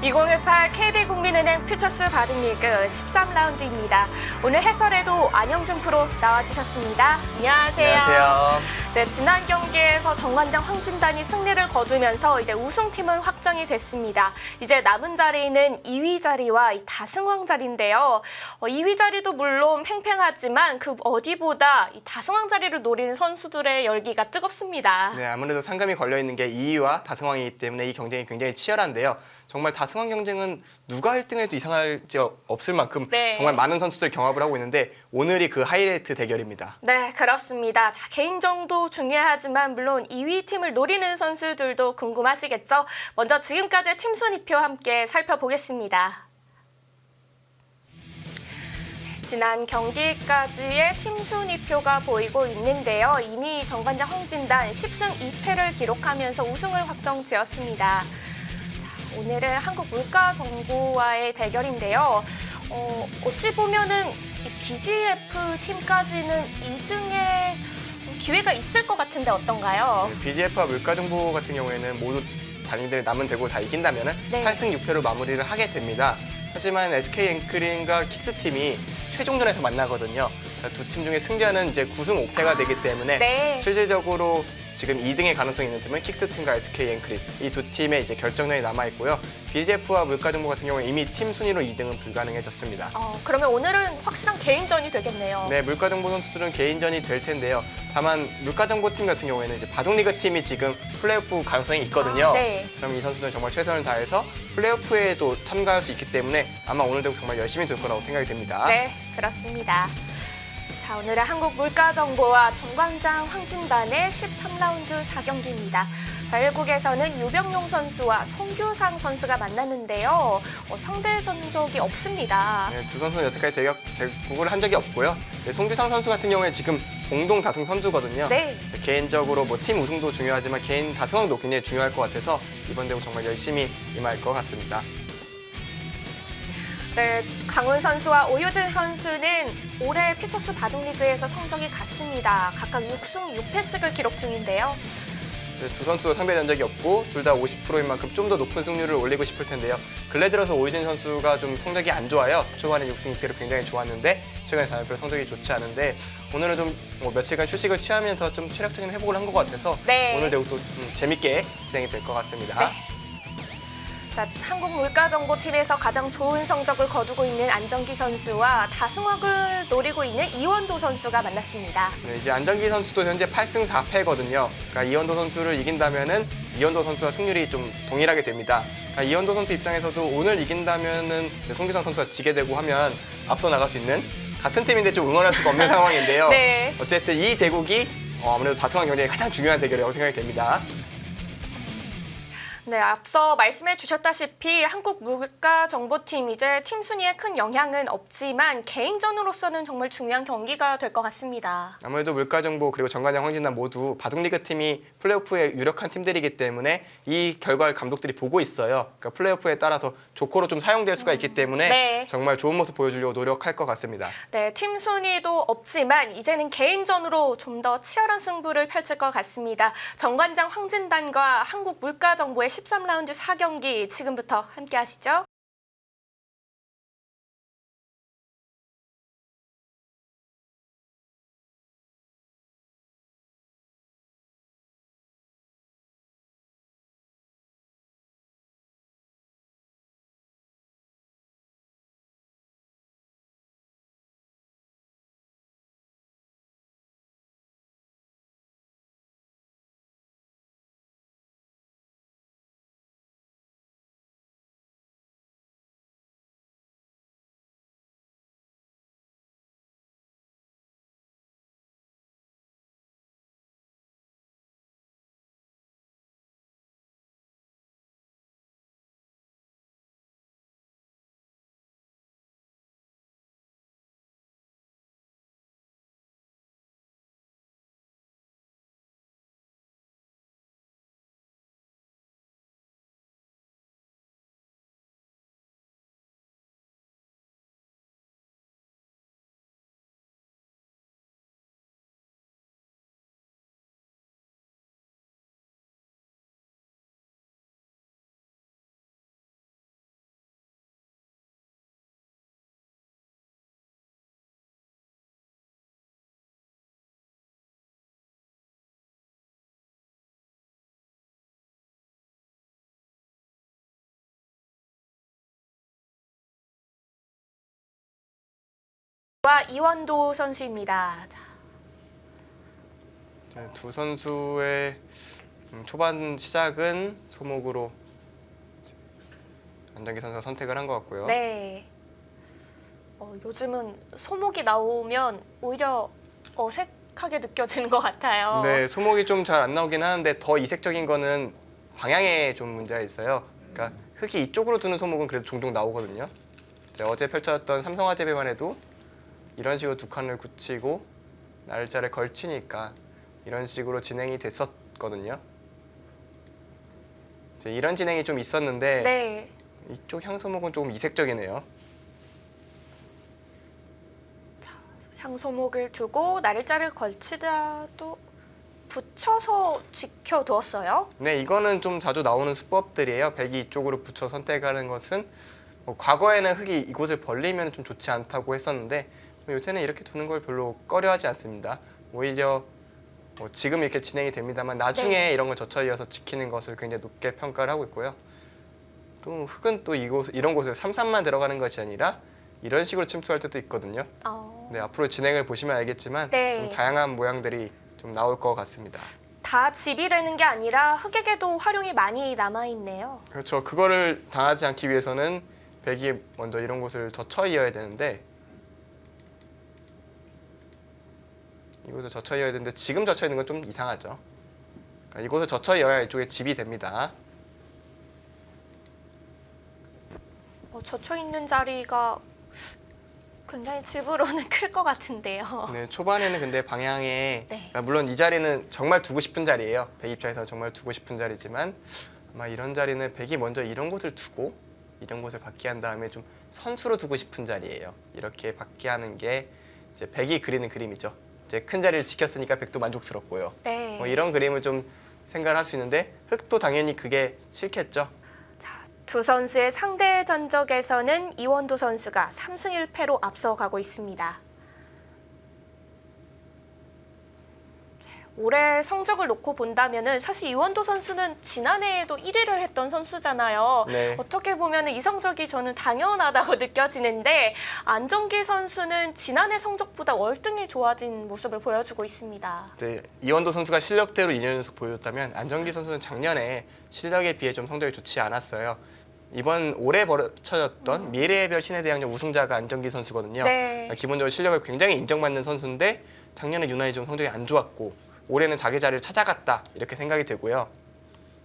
2018 KB국민은행 퓨처스 바둑리그 13라운드입니다. 오늘 해설에도 안영준 프로 나와주셨습니다. 안녕하세요. 안녕하세요. 네, 지난 경기에서 정관장 황진단이 승리를 거두면서 이제 우승팀은 확정이 됐습니다. 이제 남은 자리는 2위 자리와 다승왕 자리인데요. 2위 자리도 물론 팽팽하지만 그 어디보다 이 다승왕 자리를 노리는 선수들의 열기가 뜨겁습니다. 네, 아무래도 상금이 걸려있는 게 2위와 다승왕이기 때문에 이 경쟁이 굉장히 치열한데요. 정말 다승왕 경쟁은 누가 1등해도 이상할지 없을 만큼 정말 많은 선수들이 경합을 하고 있는데 오늘이 그 하이라이트 대결입니다. 네, 그렇습니다. 자, 개인정도 중요하지만 물론 2위 팀을 노리는 선수들도 궁금하시겠죠? 먼저 지금까지의 팀 순위표 함께 살펴보겠습니다. 지난 경기까지의 팀 순위표가 보이고 있는데요. 이미 정관장 황진단 10승 2패를 기록하면서 우승을 확정지었습니다. 자, 오늘은 한국물가정보와의 대결인데요. 어찌 보면은 이 BGF 팀까지는 2등의 기회가 있을 것 같은데 어떤가요? BGF와 물가정보 같은 경우에는 모두 단위들 남은 대국을 다 이긴다면 8승 6패로 마무리를 하게 됩니다. 하지만 SK 앵크린과 킥스팀이 최종전에서 만나거든요. 두 팀 중에 승자는 이제 9승 5패가 되기 때문에 실질적으로 지금 2등의 가능성이 있는 팀은 킥스팀과 SK 앵크린 이 두 팀의 이제 결정전이 남아 있고요. BGF와 물가정보 같은 경우는 이미 팀 순위로 2등은 불가능해졌습니다. 그러면 오늘은 확실한 개인전이 되겠네요. 네, 물가정보 선수들은 개인전이 될 텐데요. 다만 물가정보 팀 같은 경우에는 이제 바둑리그 팀이 지금 플레이오프 가능성이 있거든요. 그럼 이 선수들은 정말 최선을 다해서 플레이오프에도 참가할 수 있기 때문에 아마 오늘도 정말 열심히 될 거라고 생각이 됩니다. 네, 그렇습니다. 자, 오늘은 한국물가정보와 정관장 황진단의 13라운드 4경기입니다. 자, 1국에서는 유병용 선수와 송규상 선수가 만났는데요. 상대 전적이 없습니다. 네, 두 선수는 여태까지 대국을 한 적이 없고요. 네, 송규상 선수 같은 경우에 지금 공동 다승 선수거든요. 개인적으로 뭐 팀 우승도 중요하지만 개인 다승왕도 굉장히 중요할 것 같아서 이번 대국 정말 열심히 임할 것 같습니다. 네, 강훈 선수와 오효진 선수는 올해 퓨처스 바둑리그에서 성적이 같습니다. 각각 6승 6패씩을 기록 중인데요. 네, 두 선수 상대 전적이 없고 둘 다 50%인 만큼 좀 더 높은 승률을 올리고 싶을 텐데요. 근래 들어서 오효진 선수가 좀 성적이 안 좋아요. 초반에 6승 2패로 굉장히 좋았는데 최근에 단연별 성적이 좋지 않은데 오늘은 좀 며칠간 휴식을 취하면서 좀 체력적인 회복을 한 것 같아서 오늘 대국도 재밌게 진행이 될 것 같습니다. 자, 한국물가정보팀에서 가장 좋은 성적을 거두고 있는 안정기 선수와 다승왕을 노리고 있는 이원도 선수가 만났습니다. 네, 이제 안정기 선수도 현재 8승 4패거든요. 그러니까 이원도 선수를 이긴다면은 이원도 선수와 승률이 좀 동일하게 됩니다. 그러니까 이원도 선수 입장에서도 오늘 이긴다면은 송규상 선수가 지게 되고 하면 앞서 나갈 수 있는 같은 팀인데 좀 응원할 수가 없는 상황인데요. 어쨌든 이 대국이 아무래도 다승왕 경쟁이 가장 중요한 대결이라고 생각이 됩니다. 네, 앞서 말씀해 주셨다시피 한국물가정보팀 이제 팀 순위에 큰 영향은 없지만 개인전으로서는 정말 중요한 경기가 될 것 같습니다. 아무래도 물가정보 그리고 정관장 황진단 모두 바둑리그 팀이 플레이오프에 유력한 팀들이기 때문에 이 결과를 감독들이 보고 있어요. 그러니까 플레이오프에 따라서 조커로 좀 사용될 수가 있기 때문에 정말 좋은 모습 보여주려고 노력할 것 같습니다. 네, 팀 순위도 없지만 이제는 개인전으로 좀 더 치열한 승부를 펼칠 것 같습니다. 정관장 황진단과 한국물가정보의 13라운드 4경기 지금부터 함께 하시죠. 와 이원도 선수입니다. 자, 네, 두 선수의 초반 시작은 소목으로 안정기 선수가 선택을 한 것 같고요. 네. 요즘은 소목이 나오면 오히려 어색하게 느껴지는 것 같아요. 네, 소목이 좀 잘 안 나오긴 하는데 더 이색적인 거는 방향에 좀 문제가 있어요. 그러니까 흙이 이쪽으로 두는 소목은 그래도 종종 나오거든요. 이제 어제 펼쳐졌던 삼성화재배만 해도 이런 식으로 두 칸을 굳히고 날짜를 걸치니까 이런 식으로 진행이 됐었거든요. 이제 이런 진행이 좀 있었는데 네. 이쪽 향소목은 조금 이색적이네요. 향소목을 두고 날짜를 걸치다도 붙여서 지켜두었어요. 네, 이거는 좀 자주 나오는 수법들이에요. 백이 이쪽으로 붙여 선택하는 것은 과거에는 흙이 이곳을 벌리면 좀 좋지 않다고 했었는데 요새는 이렇게 두는 걸 별로 꺼려하지 않습니다. 오히려 지금 이렇게 진행이 됩니다만 나중에 네. 이런 걸 젖혀 이어서 지키는 것을 굉장히 높게 평가를 하고 있고요. 또 흙은 또 이런 곳에 삼삼만 들어가는 것이 아니라 이런 식으로 침투할 때도 있거든요. 네, 앞으로 진행을 보시면 알겠지만 네. 좀 다양한 모양들이 좀 나올 것 같습니다. 다 집이 되는 게 아니라 흙에게도 활용이 많이 남아있네요. 그렇죠. 그거를 당하지 않기 위해서는 백이 먼저 이런 곳을 젖혀 이어야 되는데 이곳을 젖혀 이어야 되는데 지금 젖혀 있는 건 좀 이상하죠. 그러니까 이곳을 젖혀 이어야 이쪽에 집이 됩니다. 젖혀있는 자리가 굉장히 집으로는 클 것 같은데요. 네, 초반에는 근데 방향에 네. 그러니까 물론 이 자리는 정말 두고 싶은 자리예요. 백 입장에서 정말 두고 싶은 자리지만 아마 이런 자리는 백이 먼저 이런 곳을 두고 이런 곳을 받게 한 다음에 좀 선수로 두고 싶은 자리예요. 이렇게 받게 하는 게 이제 백이 그리는 그림이죠. 이제 큰 자리를 지켰으니까 백도 만족스럽고요. 네. 이런 그림을 좀 생각을 할 수 있는데 흙도 당연히 그게 싫겠죠. 두 선수의 상대 전적에서는 이원도 선수가 3승 1패로 앞서가고 있습니다. 올해 성적을 놓고 본다면 사실 이원도 선수는 지난해에도 1위를 했던 선수잖아요. 네. 어떻게 보면 이 성적이 저는 당연하다고 느껴지는데 안정기 선수는 지난해 성적보다 월등히 좋아진 모습을 보여주고 있습니다. 네, 이원도 선수가 실력대로 2년 연속 보여줬다면 안정기 선수는 작년에 실력에 비해 좀 성적이 좋지 않았어요. 이번 올해 벌쳐졌던 미래의 별 신해대항전 우승자가 안정기 선수거든요. 네. 기본적으로 실력을 굉장히 인정받는 선수인데 작년에 유난히 좀 성적이 안 좋았고 올해는 자기 자리를 찾아갔다 이렇게 생각이 되고요.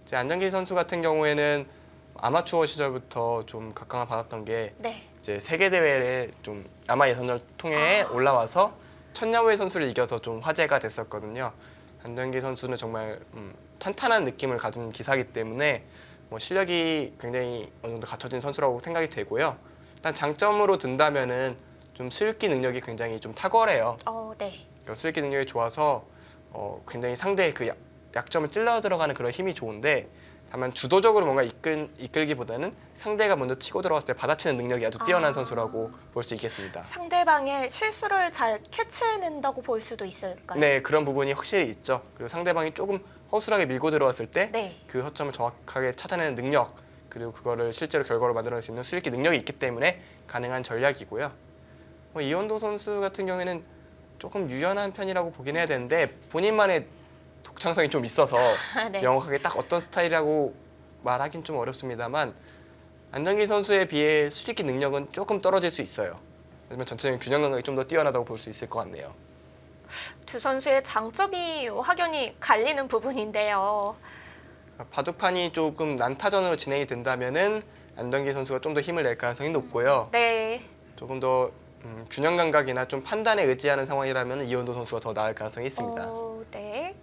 제 안정기 선수 같은 경우에는 아마추어 시절부터 좀 각광을 받았던 게 네. 이제 세계 대회에 좀 아마 예선을 통해 올라와서 천여우의 선수를 이겨서 좀 화제가 됐었거든요. 안정기 선수는 정말 탄탄한 느낌을 가진 기사이기 때문에 실력이 굉장히 어느 정도 갖춰진 선수라고 생각이 되고요. 일단 장점으로 든다면은 좀 수읽기 능력이 굉장히 좀 탁월해요. 네. 그러니까 수읽기 능력이 좋아서 굉장히 상대의 그 약점을 찔러 들어가는 그런 힘이 좋은데 다만 주도적으로 뭔가 이끌기보다는 상대가 먼저 치고 들어갔을 때 받아치는 능력이 아주 뛰어난 선수라고 볼 수 있겠습니다. 상대방의 실수를 잘 캐치해낸다고 볼 수도 있을까요? 네, 그런 부분이 확실히 있죠. 그리고 상대방이 조금 허술하게 밀고 들어왔을 때 네. 그 허점을 정확하게 찾아내는 능력 그리고 그거를 실제로 결과로 만들어낼 수 있는 수익기 능력이 있기 때문에 가능한 전략이고요. 이원도 선수 같은 경우에는 조금 유연한 편이라고 보긴 해야 되는데 본인만의 독창성이 좀 있어서 네. 명확하게 딱 어떤 스타일이라고 말하긴 좀 어렵습니다만 안정기 선수에 비해 수익기 능력은 조금 떨어질 수 있어요. 하지만 전체적인 균형 감각이 좀 더 뛰어나다고 볼 수 있을 것 같네요. 두 선수의 장점이 확연히 갈리는 부분인데요. 바둑판이 조금 난타전으로 진행이 된다면은 안정기 선수가 좀 더 힘을 낼 가능성이 높고요. 네. 조금 더 균형 감각이나 좀 판단에 의지하는 상황이라면 이원도 선수가 더 나을 가능성이 있습니다. 네.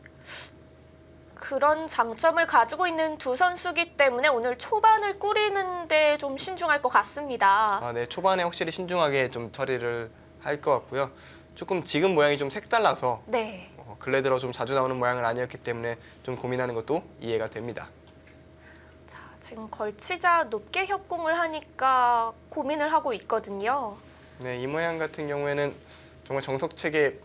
그런 장점을 가지고 있는 두 선수기 때문에 오늘 초반을 꾸리는데 좀 신중할 것 같습니다. 네, 초반에 확실히 신중하게 좀 처리를 할 것 같고요. 조금 지금 모양이 좀 색달라서 네. 근래 들어 좀 자주 나오는 모양은 아니었기 때문에 좀 고민하는 것도 이해가 됩니다. 자, 지금 걸치자 높게 협공을 하니까 고민을 하고 있거든요. 네, 이 모양 같은 경우에는 정말 정석책에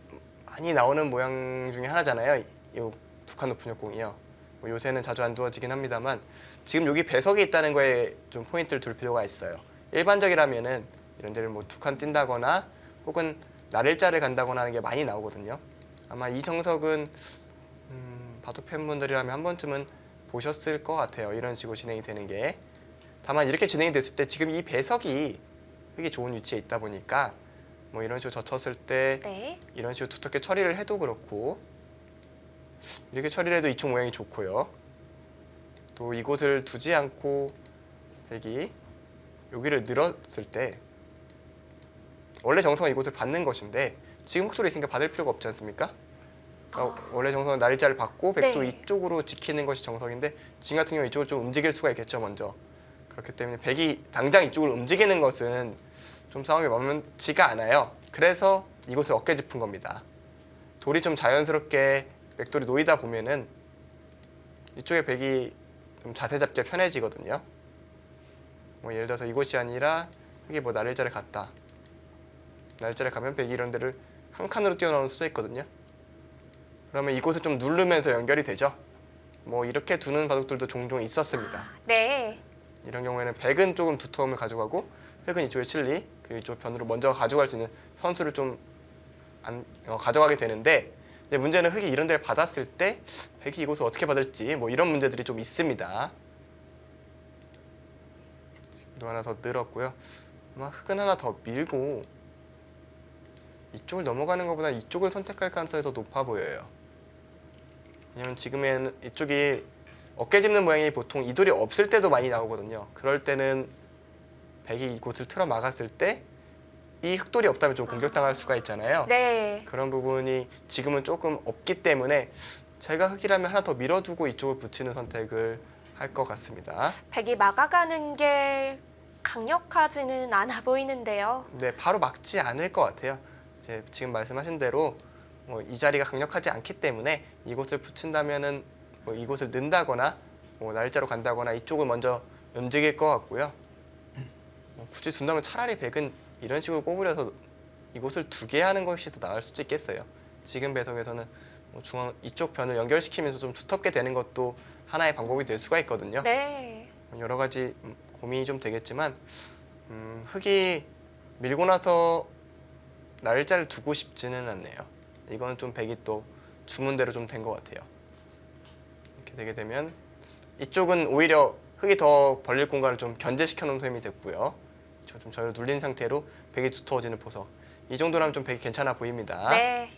많이 나오는 모양 중에 하나잖아요. 이 두 칸 높은 협공이요. 요새는 자주 안 두어지긴 합니다만 지금 여기 배석이 있다는 거에 좀 포인트를 둘 필요가 있어요. 일반적이라면은 이런 데를 뭐 두 칸 뛴다거나 혹은 날일자를 간다거나 하는 게 많이 나오거든요. 아마 이 정석은 바둑 팬분들이라면 한 번쯤은 보셨을 것 같아요. 이런 식으로 진행이 되는 게. 다만 이렇게 진행이 됐을 때 지금 이 배석이 흙이 좋은 위치에 있다 보니까 뭐 이런 식으로 젖혔을 때 네. 이런 식으로 두텁게 처리를 해도 그렇고 이렇게 처리를 해도 이쪽 모양이 좋고요. 또 이곳을 두지 않고 백이 여기를 늘었을 때 원래 정성은 이곳을 받는 것인데 지금 흑돌이 있으니까 받을 필요가 없지 않습니까? 그러니까 원래 정성은 날일자를 받고 백도 네. 이쪽으로 지키는 것이 정석인데 지금 같은 경우 이쪽을 좀 움직일 수가 있겠죠 먼저. 그렇기 때문에 백이 당장 이쪽으로 움직이는 것은 좀 싸움이 만만치가 않아요. 그래서 이곳을 어깨 짚은 겁니다. 돌이 좀 자연스럽게 백돌이 놓이다 보면은 이쪽에 백이 좀 자세 잡기가 편해지거든요. 뭐 예를 들어서 이곳이 아니라 흙이 뭐 날일자를 갔다. 날일자를 가면 백이 이런 데를 한 칸으로 뛰어나올 수도 있거든요. 그러면 이곳을 좀 누르면서 연결이 되죠. 뭐 이렇게 두는 바둑들도 종종 있었습니다. 네. 이런 경우에는 백은 조금 두터움을 가져가고 흙은 이쪽에 칠리 그리고 이쪽 변으로 먼저 가져갈 수 있는 선수를 좀 가져가게 되는데 이제 문제는 흙이 이런 데를 받았을 때 백이 이곳을 어떻게 받을지 뭐 이런 문제들이 좀 있습니다. 또 하나 더 늘었고요. 아마 흙은 하나 더 밀고 이쪽을 넘어가는 것보다 이쪽을 선택할 가능성이 더 높아 보여요. 왜냐면 지금은 이쪽이 어깨 짚는 모양이 보통 이 돌이 없을 때도 많이 나오거든요. 그럴 때는 백이 이곳을 틀어 막았을 때 이 흑돌이 없다면 좀 공격당할 수가 있잖아요. 네. 그런 부분이 지금은 조금 없기 때문에 제가 흑이라면 하나 더 밀어두고 이쪽을 붙이는 선택을 할 것 같습니다. 백이 막아가는 게 강력하지는 않아 보이는데요. 네, 바로 막지 않을 것 같아요. 이제 지금 말씀하신 대로 뭐 이 자리가 강력하지 않기 때문에 이곳을 붙인다면은 뭐 이곳을 는다거나 뭐 날짜로 간다거나 이쪽을 먼저 움직일 것 같고요. 뭐 굳이 둔다면 차라리 백은 이런 식으로 꼬부려서 이곳을 두게 하는 것이 더 나을 수도 있겠어요. 지금 배석에서는 뭐 중앙 이쪽 변을 연결시키면서 좀 두텁게 되는 것도 하나의 방법이 될 수가 있거든요. 네. 여러 가지 고민이 좀 되겠지만 흙이 밀고 나서 날짜를 두고 싶지는 않네요. 이거는 좀 백이 또 주문대로 좀 된 것 같아요. 이렇게 되게 되면 이쪽은 오히려 흙이 더 벌릴 공간을 좀 견제시켜 놓은 셈이 됐고요. 좀 저를 눌린 상태로 백이 두터워지는 포석. 이 정도라면 좀 백이 괜찮아 보입니다. 네.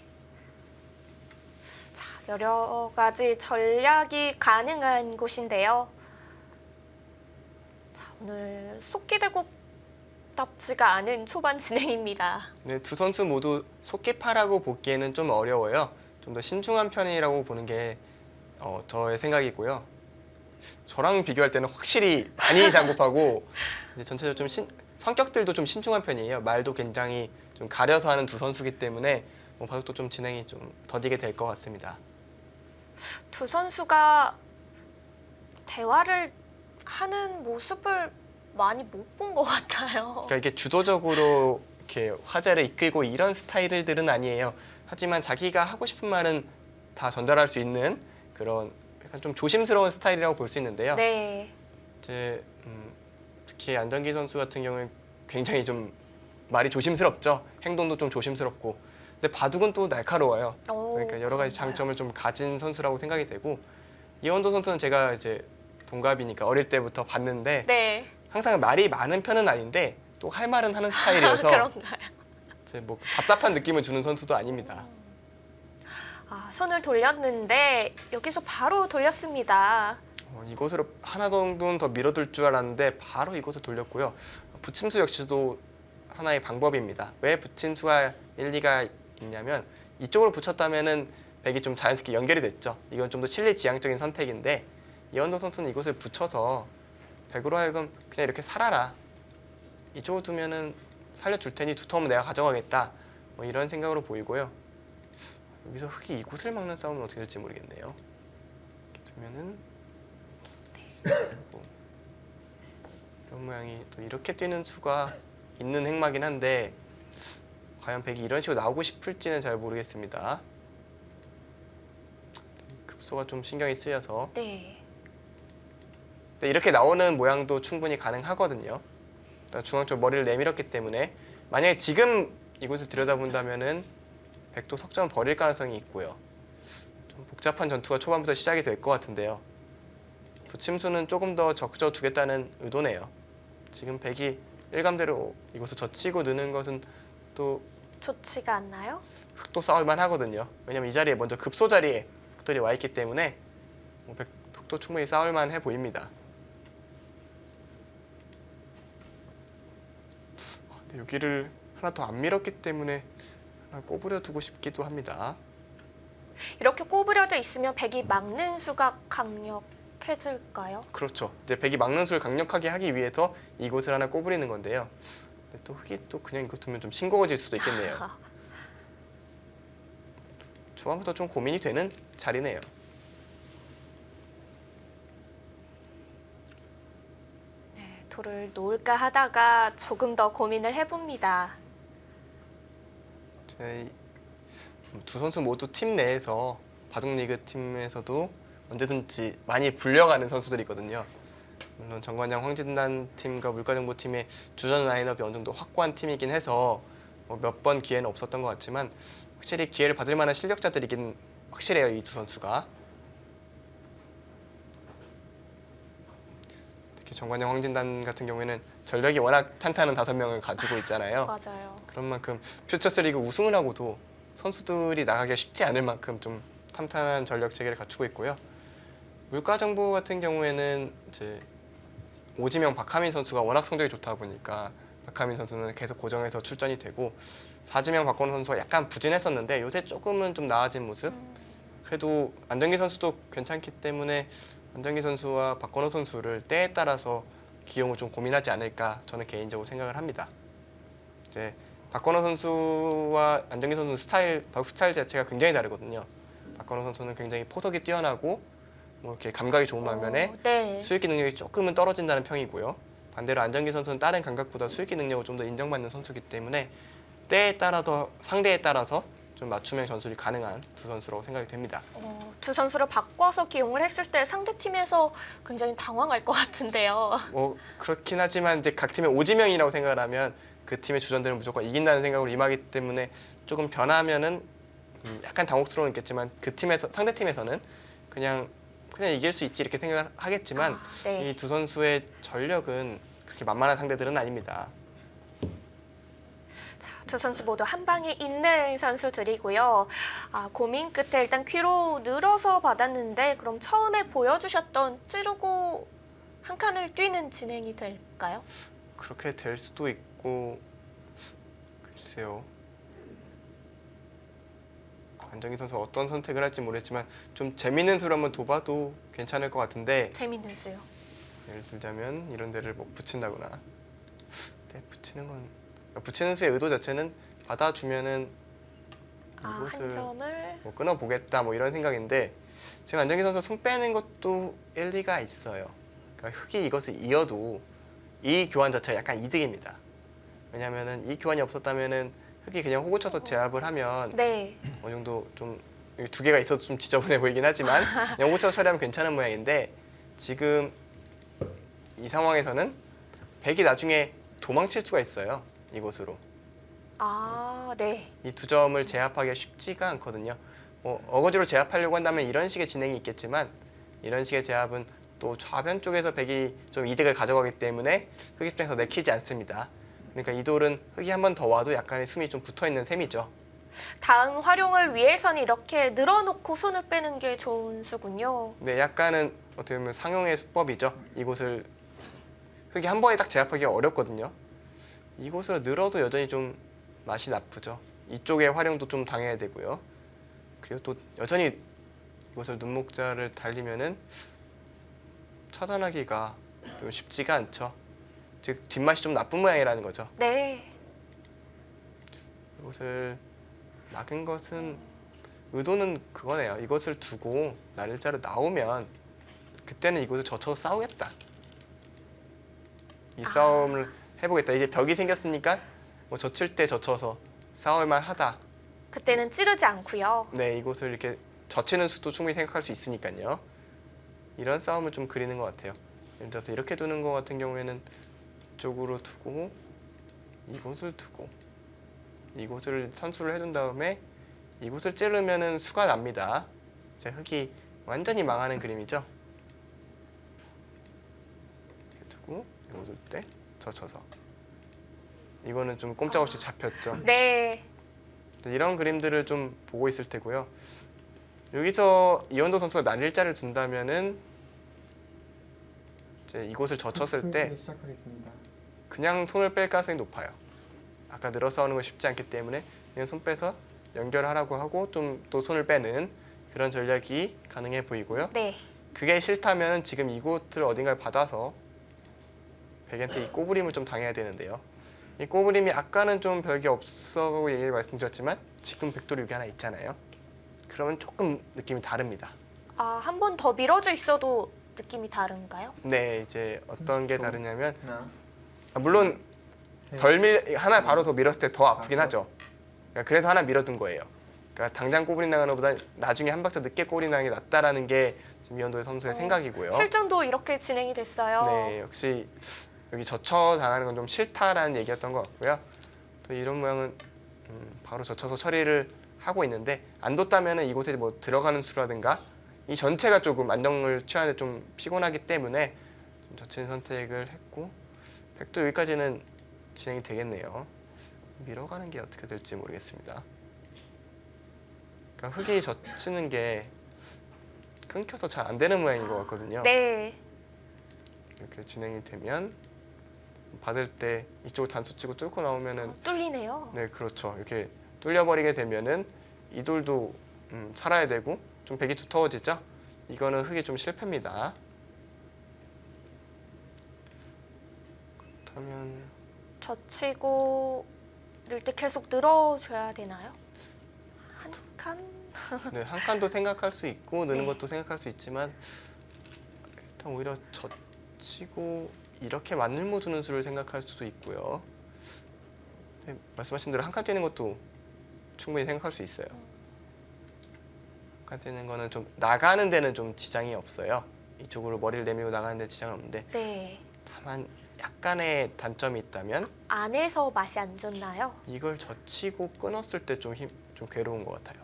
자, 여러 가지 전략이 가능한 곳인데요. 자, 오늘 속기대국답지가 않은 초반 진행입니다. 네, 두 선수 모두 속기파라고 보기에는 좀 어려워요. 좀 더 신중한 편이라고 보는 게 저의 생각이고요. 저랑 비교할 때는 확실히 많이 장급하고 이제 전체적으로 좀 성격들도 좀 신중한 편이에요. 말도 굉장히 좀 가려서 하는 두 선수기 때문에 뭐 바둑도 좀 진행이 좀 더디게 될 것 같습니다. 두 선수가 대화를 하는 모습을 많이 못 본 것 같아요. 그러니까 이게 주도적으로 이렇게 화제를 이끌고 이런 스타일들은 아니에요. 하지만 자기가 하고 싶은 말은 다 전달할 수 있는 그런 약간 좀 조심스러운 스타일이라고 볼 수 있는데요. 네. 이제 특히 안정기 선수 같은 경우는 굉장히 좀 말이 조심스럽죠. 행동도 좀 조심스럽고. 근데 바둑은 또 날카로워요. 그러니까 여러 가지 장점을 좀 가진 선수라고 생각이 되고 이원도 선수는 제가 이제 동갑이니까 어릴 때부터 봤는데 네. 항상 말이 많은 편은 아닌데 또 할 말은 하는 스타일이어서 그런가요? 이제 뭐 답답한 느낌을 주는 선수도 아닙니다. 아, 손을 돌렸는데 여기서 바로 돌렸습니다. 이곳으로 하나 정도는 더 밀어둘 줄 알았는데 바로 이곳을 돌렸고요. 붙임수 역시도 하나의 방법입니다. 왜 붙임수가 일리가 있냐면 이쪽으로 붙였다면은 백이 좀 자연스럽게 연결이 됐죠. 이건 좀 더 실리지향적인 선택인데 이원도 선수는 이곳을 붙여서 백으로 하여금 그냥 이렇게 살아라. 이쪽으로 두면은 살려줄 테니 두터우면 내가 가져가겠다. 뭐 이런 생각으로 보이고요. 여기서 흙이 이곳을 막는 싸움은 어떻게 될지 모르겠네요. 이렇게 두면은 이런 모양이 또 이렇게 뛰는 수가 있는 행마긴 한데 과연 백이 이런 식으로 나오고 싶을지는 잘 모르겠습니다. 급소가 좀 신경이 쓰여서 네. 근데 이렇게 나오는 모양도 충분히 가능하거든요. 중앙 쪽 머리를 내밀었기 때문에 만약에 지금 이곳을 들여다본다면은 백도 석점을 버릴 가능성이 있고요. 좀 복잡한 전투가 초반부터 시작이 될 것 같은데요. 부침수는 조금 더 적셔두겠다는 의도네요. 지금 백이 일감대로 이곳을 젖히고 느는 것은 또 좋지가 않나요? 흑도 싸울만 하거든요. 왜냐면 이 자리에 먼저 급소 자리에 흑돌이 와 있기 때문에 흑도 충분히 싸울만 해 보입니다. 근데 여기를 하나 더 안 밀었기 때문에 하나 꼬부려 두고 싶기도 합니다. 이렇게 꼬부려져 있으면 백이 막는 수가 강력해질까요? 그렇죠. 이제 백이 막는 수를 강력하게 하기 위해서 이곳을 하나 꼬부리는 건데요. 근데 또 흑이 또 그냥 이거 두면 좀 싱거워질 수도 있겠네요. 초반부터 좀 고민이 되는 자리네요. 네, 돌을 놓을까 하다가 조금 더 고민을 해봅니다. 두 선수 모두 팀 내에서 바둑리그 팀에서도 언제든지 많이 불려가는 선수들이거든요. 물론 정관장 황진단 팀과 물가정보팀의 주전 라인업이 어느 정도 확고한 팀이긴 해서 몇 번 기회는 없었던 것 같지만 확실히 기회를 받을 만한 실력자들이긴 확실해요, 이 두 선수가. 특히 정관장 황진단 같은 경우에는 전력이 워낙 탄탄한 5명을 가지고 있잖아요. 맞아요. 그런 만큼 퓨처스리그 우승을 하고도 선수들이 나가기가 쉽지 않을 만큼 좀 탄탄한 전력 체계를 갖추고 있고요. 물가정보 같은 경우에는 이제 오지명 박하민 선수가 워낙 성적이 좋다 보니까 박하민 선수는 계속 고정해서 출전이 되고 사지명 박건우 선수가 약간 부진했었는데 요새 조금은 좀 나아진 모습. 그래도 안정기 선수도 괜찮기 때문에 안정기 선수와 박건우 선수를 때에 따라서 기용을 좀 고민하지 않을까 저는 개인적으로 생각을 합니다. 이제 박건우 선수와 안정기 선수 바둑 스타일 자체가 굉장히 다르거든요. 박건우 선수는 굉장히 포석이 뛰어나고 뭐 이렇게 감각이 좋은 반면에 네. 수익기 능력이 조금은 떨어진다는 평이고요. 반대로 안정기 선수는 다른 감각보다 수익기 능력을 좀 더 인정받는 선수이기 때문에 때에 따라서 상대에 따라서 좀 맞춤형 전술이 가능한 두 선수라고 생각이 됩니다. 두 선수를 바꿔서 기용을 했을 때 상대팀에서 굉장히 당황할 것 같은데요. 뭐 그렇긴 하지만 이제 각 팀의 오지명이라고 생각을 하면 그 팀의 주전들은 무조건 이긴다는 생각으로 임하기 때문에 조금 변하면은 약간 당혹스러운 있겠지만 그 팀에서 상대 팀에서는 그냥 이길 수 있지 이렇게 생각을 하겠지만 네. 이 두 선수의 전력은 그렇게 만만한 상대들은 아닙니다. 두 선수 모두 한 방에 있는 선수들이고요. 고민 끝에 일단 퀴로 늘어서 받았는데 그럼 처음에 보여주셨던 찌르고 한 칸을 뛰는 진행이 될까요? 그렇게 될 수도 있고 글쎄요. 안정기 선수 어떤 선택을 할지 모르겠지만 좀 재밌는 수를 한번 둬봐도 괜찮을 것 같은데 재밌는 수요. 예를 들자면 이런 데를 뭐 붙인다거나 붙이는 수의 의도 자체는 받아주면은 한 이곳을 점을 뭐 끊어보겠다 뭐 이런 생각인데 지금 안정기 선수 손 빼는 것도 일리가 있어요. 그러니까 흑이 이것을 이어도 이 교환 자체가 약간 이득입니다. 왜냐하면은 이 교환이 없었다면은 흑이 그냥 호구 쳐서 제압을 하면 네. 어느 정도 좀 두 개가 있어도 좀 지저분해 보이긴 하지만 그냥 호구 쳐서 처리하면 괜찮은 모양인데 지금 이 상황에서는 백이 나중에 도망칠 수가 있어요. 이곳으로. 네. 이 두 점을 제압하기가 쉽지가 않거든요. 뭐 어거지로 제압하려고 한다면 이런 식의 진행이 있겠지만 이런 식의 제압은 또 좌변 쪽에서 백이 좀 이득을 가져가기 때문에 흑 입장에서 내키지 않습니다. 그러니까 이 돌은 흑이 한 번 더 와도 약간의 숨이 좀 붙어있는 셈이죠. 다음 활용을 위해서는 이렇게 늘어놓고 손을 빼는 게 좋은 수군요. 네, 약간은 어떻게 보면 상용의 수법이죠. 이곳을 흑이 한 번에 딱 제압하기가 어렵거든요. 이곳을 늘어도 여전히 좀 맛이 나쁘죠. 이쪽의 활용도 좀 당해야 되고요. 그리고 또 여전히 이곳을 눈목자를 달리면은 차단하기가 좀 쉽지가 않죠. 즉 뒷맛이 좀 나쁜 모양이라는 거죠. 네. 이곳을 막은 것은 의도는 그거네요. 이것을 두고 날일자로 나오면 그때는 이곳을 젖혀서 싸우겠다. 이 싸움을 해보겠다. 이제 벽이 생겼으니까 뭐 젖힐 때 젖혀서 싸울만 하다. 그때는 찌르지 않고요. 네, 이곳을 이렇게 젖히는 수도 충분히 생각할 수 있으니까요. 이런 싸움을 좀 그리는 것 같아요. 예를 들어서 이렇게 두는 것 같은 경우에는 이쪽으로 두고 이곳을 두고 이곳을 선수를 해둔 다음에 이곳을 찌르면은 수가 납니다. 이제 흙이 완전히 망하는 그림이죠. 이렇게 두고 이곳을 때 젖혀서 이거는 좀 꼼짝없이 잡혔죠. 네. 이런 그림들을 좀 보고 있을 테고요. 여기서 이현도 선수가 날일자를 둔다면은 이제 이곳을 젖혔을 때 시작하겠습니다. 그냥 손을 뺄 가능성이 높아요. 아까 늘어 싸우는 거 쉽지 않기 때문에 그냥 손 빼서 연결하라고 하고 좀 또 손을 빼는 그런 전략이 가능해 보이고요. 네. 그게 싫다면 지금 이곳을 어딘가를 받아서 백한테 이 꼬부림을 좀 당해야 되는데요. 이 꼬부림이 아까는 좀 별게 없어 얘기 말씀드렸지만 지금 백돌이 여기 하나 있잖아요. 그러면 조금 느낌이 다릅니다. 아, 한 번 더 밀어져 있어도 느낌이 다른가요? 네, 이제 어떤 게 30초. 다르냐면 하나, 물론 셋, 하나 바로 더 밀었을 때 더 아프긴 다섯. 하죠. 그러니까 그래서 하나 밀어둔 거예요. 그러니까 당장 꼬부림 나가는 것보다 나중에 한 박자 늦게 꼬부림 나는 게 낫다라는 게 지금 이현도 선수의 생각이고요. 실전도 이렇게 진행이 됐어요. 네, 역시 여기 젖혀 당하는 건 좀 싫다라는 얘기였던 것 같고요. 또 이런 모양은 바로 젖혀서 처리를 하고 있는데 안 뒀다면 이곳에 뭐 들어가는 수라든가 이 전체가 조금 안정을 취하는데 좀 피곤하기 때문에 좀 젖히는 선택을 했고 백도 여기까지는 진행이 되겠네요. 밀어가는 게 어떻게 될지 모르겠습니다. 그러니까 흙이 젖히는 게 끊겨서 잘 안 되는 모양인 것 같거든요. 네. 이렇게 진행이 되면 받을 때 이쪽을 단수 치고 뚫고 나오면은 뚫리네요. 네 그렇죠. 이렇게 뚫려버리게 되면은 이 돌도 살아야 되고 좀 백이 두터워지죠. 이거는 흙이 좀 실패입니다. 그렇다면 젖히고 늘 때 계속 늘어줘야 되나요? 한 칸? 네, 한 칸도 생각할 수 있고 느는 네. 것도 생각할 수 있지만 일단 오히려 젖히고 이렇게 만들모 두는 수를 생각할 수도 있고요. 네, 말씀하신 대로 한 칸 뛰는 것도 충분히 생각할 수 있어요. 한 칸 뛰는 거는 좀 나가는 데는 좀 지장이 없어요. 이쪽으로 머리를 내밀고 나가는 데 지장은 없는데 네. 다만 약간의 단점이 있다면 안에서 맛이 안 좋나요? 이걸 젖히고 끊었을 때 좀 괴로운 것 같아요.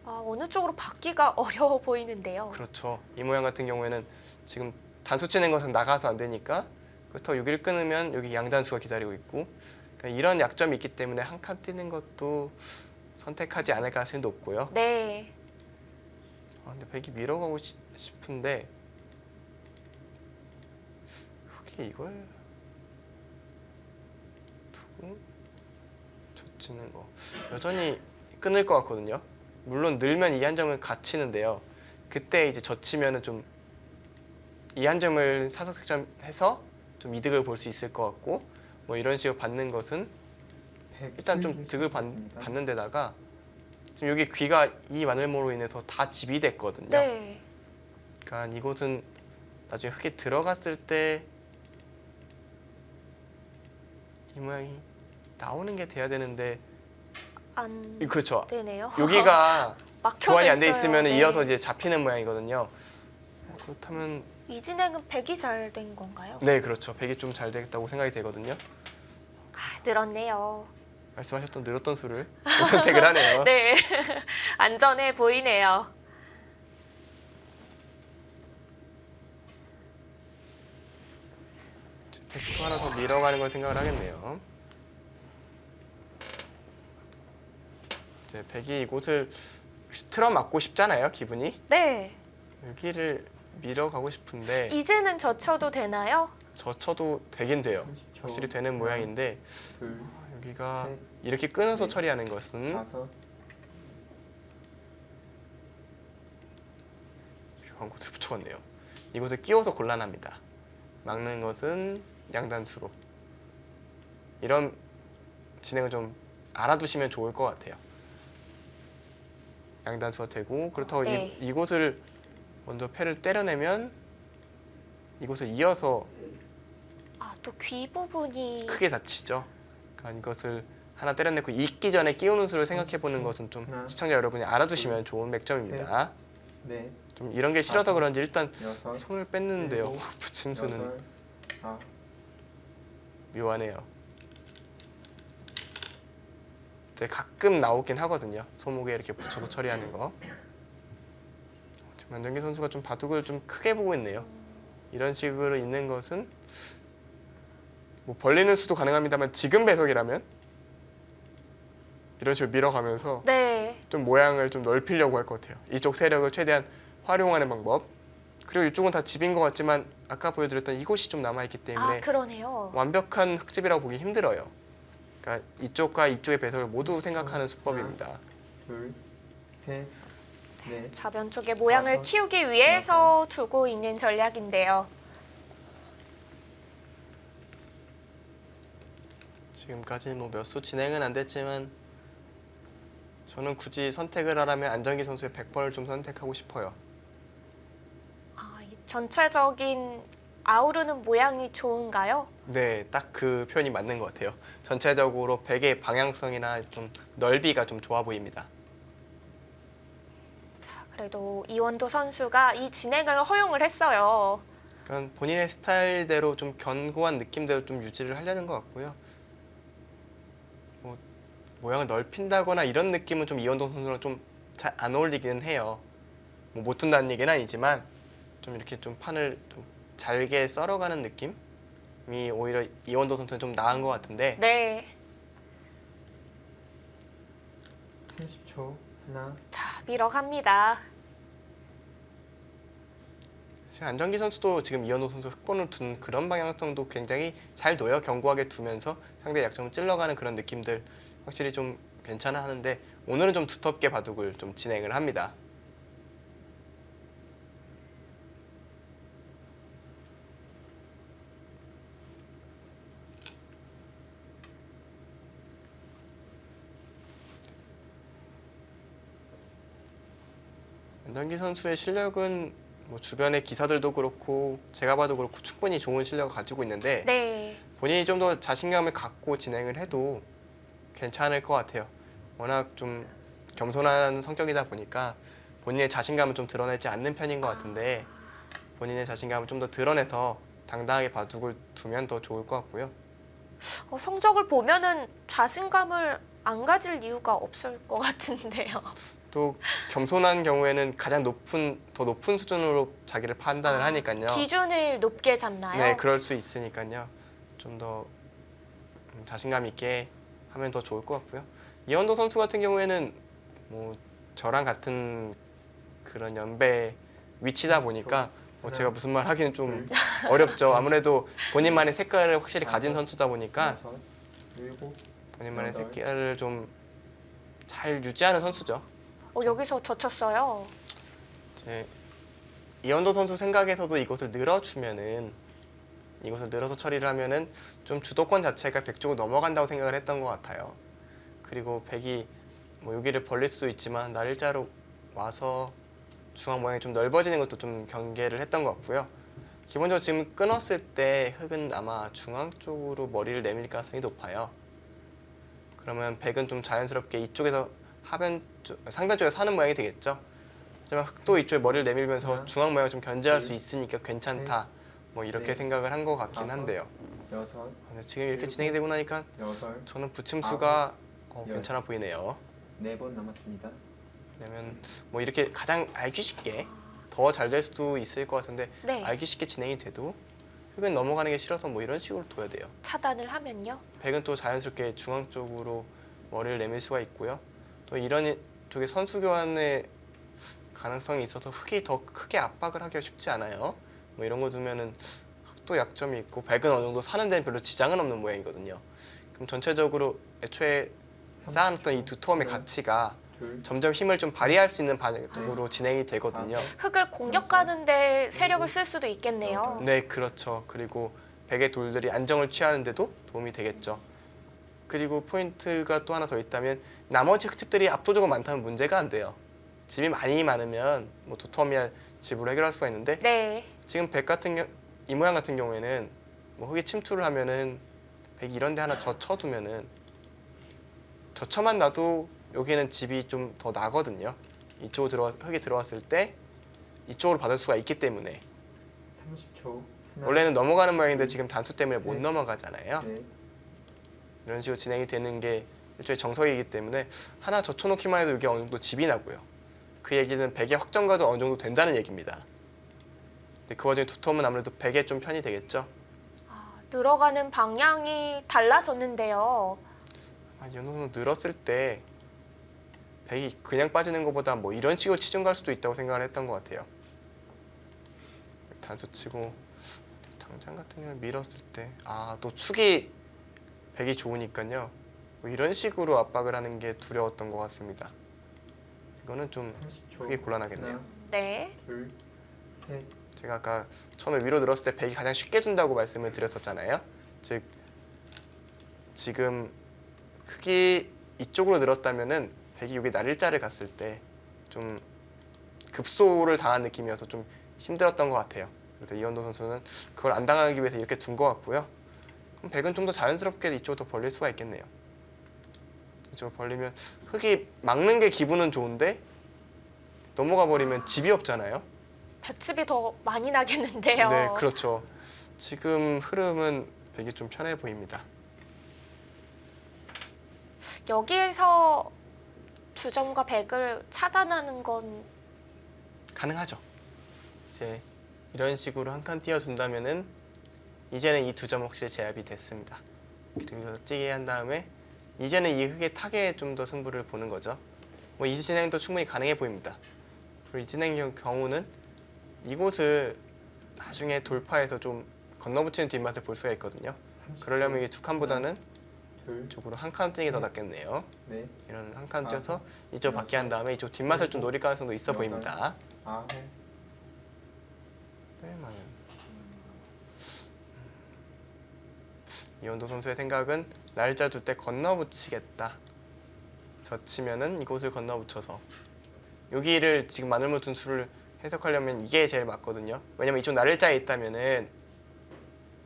아, 어느 쪽으로 받기가 어려워 보이는데요. 그렇죠. 이 모양 같은 경우에는 지금 단수 치는 것은 나가서 안 되니까 그렇다고 여기를 끊으면 여기 양단수가 기다리고 있고 그러니까 이런 약점이 있기 때문에 한 칸 뛰는 것도 선택하지 않을 가능성이 높고요. 네. 근데 백이 밀어가고 싶은데 흙이 이걸 두고 젖히는 거 여전히 끊을 것 같거든요. 물론 늘면 이 한 점을 갇히는데요. 그때 이제 젖히면은 좀 이 한 점을 사석 득점해서 좀 이득을 볼 수 있을 것 같고 뭐 이런 식으로 받는 것은 일단 좀 득을 받는 데다가 지금 여기 귀가 이 마늘모로 인해서 다 집이 됐거든요. 네. 그러니까 이곳은 나중에 흙에 들어갔을 때 이 모양이 나오는 게 돼야 되는데 안 그렇죠. 되네요. 여기가 막혀져 교환이 안 돼 있어요. 있으면 네. 이어서 이제 잡히는 모양이거든요. 그렇다면 이 진행은 백이 잘 된 건가요? 네 그렇죠. 백이 좀 잘 되겠다고 생각이 되거든요. 아, 늘었네요. 말씀하셨던 늘었던 수를 선택을 하네요. 네. 안전해 보이네요. 백도 하나 더 밀어가는 걸 생각을 하겠네요. 이제 백이 이곳을 틀어 막고 싶잖아요. 기분이 네. 여기를 밀어가고 싶은데 이제는 젖혀도 되나요? 젖혀도 되긴 돼요. 30초. 확실히 되는 모양인데 둘, 여기가 셋, 이렇게 끊어서 넷, 처리하는 것은 다섯, 한 곳을 붙여갔네요. 이곳을 끼워서 곤란합니다. 막는 것은 양단수로. 이런 진행을 좀 알아두시면 좋을 것 같아요. 양단수가 되고 그렇다고 네. 이곳을 먼저 패를 때려내면 이곳을 이어서 아, 또 귀 부분이 크게 다치죠. 그러니까 이것을 하나 때려내고 익기 전에 끼우는 수를 생각해 보는 것은 좀 하나, 시청자 여러분이 알아두시면 좋은 맥점입니다. 넷, 좀 이런 게 싫어서 다섯, 그런지 일단 여섯, 손을 뺐는데요. 일곱, 붙임수는 여덟, 아홉, 묘하네요. 이제 가끔 나오긴 하거든요. 소목에 이렇게 붙여서 처리하는 거. 지금 안정기 선수가 좀 바둑을 좀 크게 보고 있네요. 이런 식으로 있는 것은 뭐 벌리는 수도 가능합니다만 지금 배석이라면 이런 식으로 밀어가면서 네. 좀 모양을 좀 넓히려고 할 것 같아요. 이쪽 세력을 최대한 활용하는 방법. 그리고 이쪽은 다 집인 것 같지만 아까 보여드렸던 이곳이 좀 남아있기 때문에 그러네요. 완벽한 흙집이라고 보기 힘들어요. 그러니까 이쪽과 이쪽의 배석을 모두 생각하는 수법입니다. 둘, 셋, 넷. 좌변 쪽의 모양을 다섯, 키우기 위해서 두고 있는 전략인데요. 지금까지 뭐 몇 수 진행은 안 됐지만 저는 굳이 선택을 하라면 안정기 선수의 100번을 좀 선택하고 싶어요. 이 전체적인 아우르는 모양이 좋은가요? 네, 딱 그 표현이 맞는 것 같아요. 전체적으로 백의 방향성이나 좀 넓이가 좀 좋아 보입니다. 그래도 이원도 선수가 이 진행을 허용을 했어요. 그러니까 본인의 스타일대로 좀 견고한 느낌대로 좀 유지를 하려는 것 같고요. 뭐 모양을 넓힌다거나 이런 느낌은 좀 이원동 선수랑 좀 잘 안 어울리기는 해요. 뭐 못 둔다는 얘기는 아니지만 좀 이렇게 좀 판을 좀 잘게 썰어가는 느낌이 오히려 이원도 선수는 좀 나은 것 같은데 네. 30초. 하나, 자, 밀어갑니다. 사실 안정기 선수도 지금 이현도 선수 흑본을 둔 그런 방향성도 굉장히 잘 놓여 견고하게 두면서 상대의 약점을 찔러가는 그런 느낌들 확실히 좀 괜찮아 하는데 오늘은 좀 두텁게 바둑을 좀 진행을 합니다. 안정기 선수의 실력은 뭐 주변의 기사들도 그렇고 제가 봐도 그렇고 충분히 좋은 실력을 가지고 있는데 네. 본인이 좀 더 자신감을 갖고 진행을 해도 괜찮을 것 같아요. 워낙 좀 겸손한 성격이다 보니까 본인의 자신감을 좀 드러내지 않는 편인 것 같은데 본인의 자신감을 좀 더 드러내서 당당하게 바둑을 두면 더 좋을 것 같고요. 성적을 보면은 자신감을 안 가질 이유가 없을 것 같은데요. 또 겸손한 경우에는 가장 더 높은 수준으로 자기를 판단을 하니까요. 기준을 높게 잡나요? 네, 그럴 수 있으니까요. 좀 더 자신감 있게 하면 더 좋을 것 같고요. 이현도 선수 같은 경우에는 뭐 저랑 같은 그런 연배 위치다 보니까 뭐 제가 무슨 말 하기는 좀 어렵죠. 아무래도 본인만의 색깔을 확실히 가진 선수다 보니까 여섯, 일곱, 본인만의 여덟. 색깔을 좀 잘 유지하는 선수죠. 여기서 젖혔어요. 이제 이현도 선수 생각에서도 이것을 늘어서 처리를 하면은 좀 주도권 자체가 백 쪽으로 넘어간다고 생각을 했던 것 같아요. 그리고 백이 뭐 여기를 벌릴 수도 있지만 날일자로 와서 중앙 모양이 좀 넓어지는 것도 좀 경계를 했던 것 같고요. 기본적으로 지금 끊었을 때 흑은 아마 중앙 쪽으로 머리를 내밀 가능성이 높아요. 그러면 백은 좀 자연스럽게 이쪽에서 상변 쪽에서 사는 모양이 되겠죠. 하지만 흑도 이쪽에 머리를 내밀면서 중앙 모양을 좀 견제할 수 있으니까 괜찮다. 뭐 이렇게 생각을 한 것 같긴 한데요. 여섯, 근데 지금 이렇게 진행이 되고 나니까 여덟, 저는 부침수가 열. 괜찮아 보이네요. 4번 남았습니다. 왜냐면 뭐 이렇게 가장 알기 쉽게 더 잘 될 수도 있을 것 같은데 네. 알기 쉽게 진행이 돼도 흑은 넘어가는 게 싫어서 뭐 이런 식으로 둬야 돼요. 차단을 하면요. 백은 또 자연스럽게 중앙 쪽으로 머리를 내밀 수가 있고요. 또 이런 쪽에 선수 교환의 가능성이 있어서 흑이 더 크게 압박을 하기가 쉽지 않아요. 뭐 이런 거 두면은 흑도 약점이 있고 백은 어느 정도 사는 데는 별로 지장은 없는 모양이거든요. 그럼 전체적으로 애초에 쌓아놨던 이 두터움의 가치가 둘, 점점 힘을 좀 발휘할 수 있는 방향으로 진행이 되거든요. 흑을 공격하는데 세력을 쓸 수도 있겠네요. 네, 그렇죠. 그리고 백의 돌들이 안정을 취하는데도 도움이 되겠죠. 그리고 포인트가 또 하나 더 있다면 나머지 흑집들이 압도적으로 많다면 문제가 안 돼요. 집이 많이 많으면 뭐 두터움이야 집으로 해결할 수가 있는데 네. 지금 백 같은 이 모양 같은 경우에는 뭐 흑이 침투를 하면은 백이 이런 데 하나 젖혀두면은 젖혀만 놔도 여기는 집이 좀 더 나거든요. 흑이 들어왔을 때 이쪽으로 받을 수가 있기 때문에 30초. 하나, 원래는 넘어가는 모양인데 지금 단수 때문에 못 셋. 넘어가잖아요. 넷, 이런 식으로 진행이 되는 게 일종의 정석이기 때문에 하나 젖혀놓기만 해도 이게 어느 정도 집이 나고요. 그 얘기는 백의 확정가도 어느 정도 된다는 얘기입니다. 근데 그 와중에 두텀은 아무래도 백에 좀 편이 되겠죠. 들어가는 방향이 달라졌는데요. 이 정도 늘었을 때 백이 그냥 빠지는 것보다 뭐 이런 식으로 치중 갈 수도 있다고 생각을 했던 것 같아요. 단수 치고 당장 같은 경우는 밀었을 때 또 축이 백이 좋으니까요. 뭐 이런 식으로 압박을 하는 게 두려웠던 것 같습니다. 이거는 좀 30초. 크게 곤란하겠네요. 하나, 네. 둘, 셋. 제가 아까 처음에 위로 들었을 때 백이 가장 쉽게 준다고 말씀을 드렸었잖아요. 즉 지금 흙이 이쪽으로 늘었다면은 백이 여기 날일자를 갔을 때 좀 급소를 당한 느낌이어서 좀 힘들었던 것 같아요. 그래서 이현도 선수는 그걸 안 당하기 위해서 이렇게 둔 것 같고요. 그럼 백은 좀 더 자연스럽게 이쪽으로 더 벌릴 수가 있겠네요. 이쪽으로 벌리면 흙이 막는 게 기분은 좋은데 넘어가 버리면 집이 없잖아요. 볏집이 더 많이 나겠는데요. 네, 그렇죠. 지금 흐름은 백이 좀 편해 보입니다. 여기에서 두점과 백을 차단하는 건 가능하죠. 이제 이런 식으로 한 칸 띄워준다면은 이제는 이 두 점 확실히 제압이 됐습니다. 그리고 찌게 한 다음에 이제는 이 흙의 타겟에 좀 더 승부를 보는 거죠. 뭐 이 진행도 충분히 가능해 보입니다. 그리고 이 진행 경우는 이곳을 나중에 돌파해서 좀 건너붙이는 뒷맛을 볼 수가 있거든요. 30초. 그러려면 이게 두 칸보다는 둘, 이쪽으로 한 칸 뛰는 게 더 낫겠네요. 넷, 이런 한 칸 뛰어서 이쪽 받게 한 다음에 이쪽 뒷맛을 좀 노릴 가능성도 있어 보입니다. 아홉. 이현도 선수의 생각은 날짜 둘 때 건너붙이겠다. 젖히면은 이곳을 건너붙여서 여기를 지금 마늘무 둔수를 해석하려면 이게 제일 맞거든요. 왜냐면 이쪽 날짜에 있다면은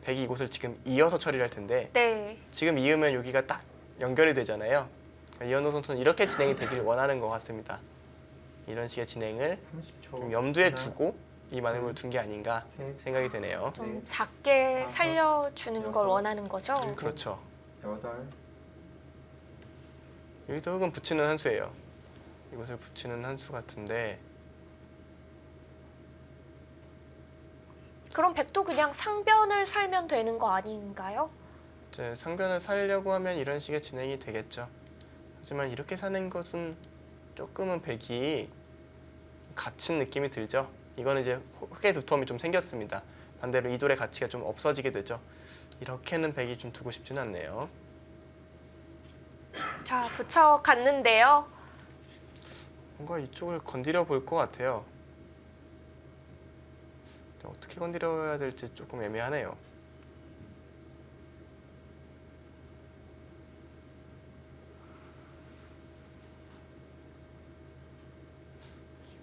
백이 이곳을 지금 이어서 처리를 할 텐데 네. 지금 이으면 여기가 딱 연결이 되잖아요. 그러니까 이현도 선수는 이렇게 진행이 되길 원하는 것 같습니다. 이런 식의 진행을 30초. 좀 염두에 하나, 두고 이 마늘무를 둔 게 아닌가 셋, 생각이 되네요. 좀 네. 작게 다섯, 살려주는 걸 여섯, 원하는 거죠. 일곱. 그렇죠. 여덟, 여기서 흙은 붙이는 한 수예요. 이것을 붙이는 한 수 같은데 그럼 백도 그냥 상변을 살면 되는 거 아닌가요? 이제 상변을 살려고 하면 이런 식의 진행이 되겠죠. 하지만 이렇게 사는 것은 조금은 백이 갇힌 느낌이 들죠. 이거는 이제 흙의 두텀이 좀 생겼습니다. 반대로 이 돌의 가치가 좀 없어지게 되죠. 이렇게는 백이 좀 두고 싶지는 않네요. 자, 붙여갔는데요. 뭔가 이쪽을 건드려 볼 것 같아요. 근데 어떻게 건드려야 될지 조금 애매하네요.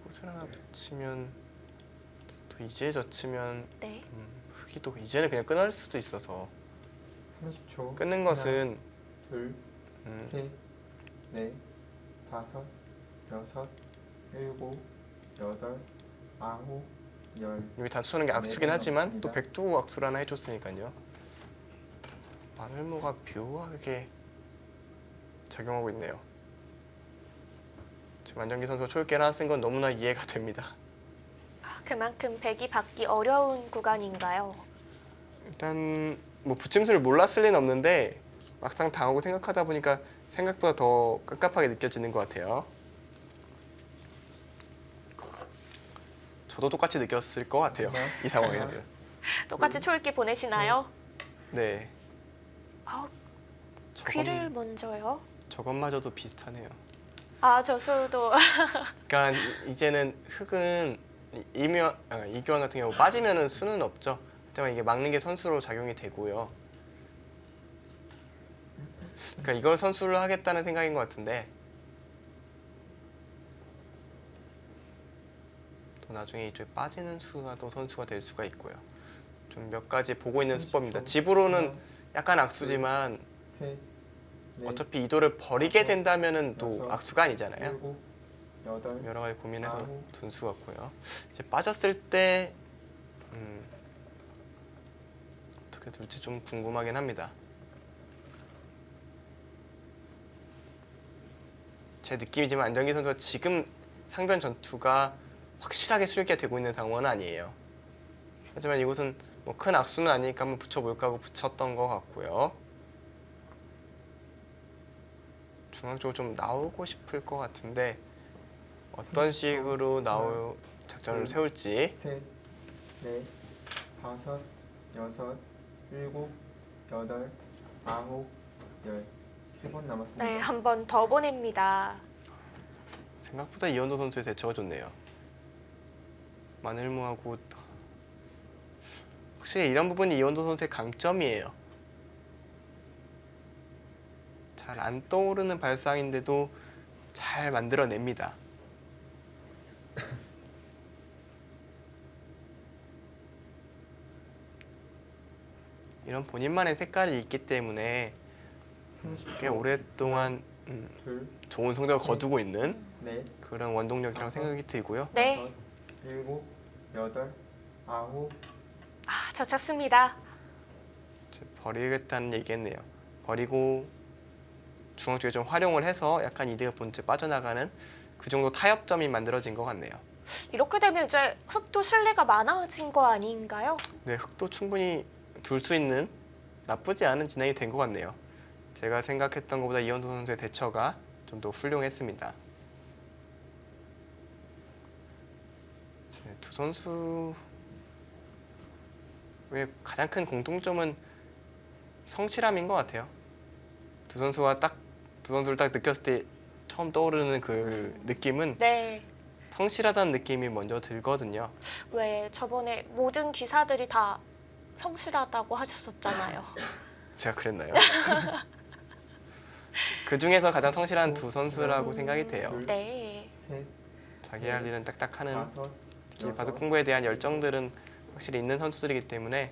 이곳을 하나 붙이면 또 이제 젖히면 네. 흙이 또 이제는 그냥 끊을 수도 있어서 30초. 끊는 하나, 것은 둘, 음, 셋, 넷, 다섯, 여섯, 일곱, 여덟, 아홉, 열. 여기 단수하는 게 악수긴 네, 하지만 맞습니다. 또 백도 악수를 하나 해줬으니까요. 마늘모가 묘하게 작용하고 있네요. 지금 안정기 선수가 초읽기를 하나 쓴 건 너무나 이해가 됩니다. 그만큼 백이 받기 어려운 구간인가요? 일단 뭐 붙임수를 몰랐을 리는 없는데 막상 당하고 생각하다 보니까 생각보다 더 깝깝하게 느껴지는 것 같아요. 저도 똑같이 느꼈을 것 같아요. 이 상황에서는. 똑같이 초읽기 보내시나요? 네. 아, 저건- 귀를 먼저요. 저것마저도 비슷하네요. 아, 저수도. 그러니까 이제는 흙은 이교환 같은 경우 빠지면은 수는 없죠. 하지만 이게 막는 게 선수로 작용이 되고요. 그러니까 이걸 선수를 하겠다는 생각인 것 같은데 또 나중에 이쪽에 빠지는 수가 또 선수가 될 수가 있고요. 좀 몇 가지 보고 있는 수법입니다. 집으로는 약간 악수지만 셋, 넷, 어차피 이 돌을 버리게 다섯, 된다면은 또 여섯, 악수가 아니잖아요. 일곱, 여덟, 여러 가지 고민해서 아홉. 둔 수 같고요. 이제 빠졌을 때 어떻게 둘지 좀 궁금하긴 합니다. 제 느낌이지만 안정기 선수가 지금 상변 전투가 확실하게 수익이 되고 있는 상황은 아니에요. 하지만 이곳은 뭐 큰 악수는 아니니까 한번 붙여볼까 하고 붙였던 것 같고요. 중앙 쪽으로 좀 나오고 싶을 것 같은데 어떤 식으로 나올 작전을 세울지. 셋, 넷, 다섯, 여섯, 일곱, 여덟, 아홉, 열. 3번 남았습니다. 네, 한 번 더 보냅니다. 생각보다 이원도 선수의 대처가 좋네요. 마늘무하고 확실히 이런 부분이 이원도 선수의 강점이에요. 잘 안 떠오르는 발상인데도 잘 만들어냅니다. 이런 본인만의 색깔이 있기 때문에 30초. 꽤 오랫동안 둘, 좋은 성적을 거두고 있는 넷, 그런 원동력이라고 생각이 들고요. 네. 다섯, 일곱, 여덟, 아홉. 아, 젖혔습니다. 이제 버리겠다는 얘기겠네요. 버리고 중앙 쪽에 좀 활용을 해서 약간 이득을 본 채 빠져나가는 그 정도 타협점이 만들어진 것 같네요. 이렇게 되면 이제 흑도 신뢰가 많아진 거 아닌가요? 네, 흑도 충분히 둘 수 있는 나쁘지 않은 진행이 된 것 같네요. 제가 생각했던 것보다 이현도 선수의 대처가 좀 더 훌륭했습니다. 두 선수의 가장 큰 공통점은 성실함인 것 같아요. 두 선수를 딱 느꼈을 때 처음 떠오르는 그 느낌은 네. 성실하다는 느낌이 먼저 들거든요. 왜 저번에 모든 기사들이 다 성실하다고 하셨었잖아요. 제가 그랬나요? 그 중에서 가장 성실한 두 선수라고 생각이 돼요. 네. 셋, 자기 할 일은 딱딱 하는, 다섯, 특히 여섯. 바둑 공부에 대한 열정들은 확실히 있는 선수들이기 때문에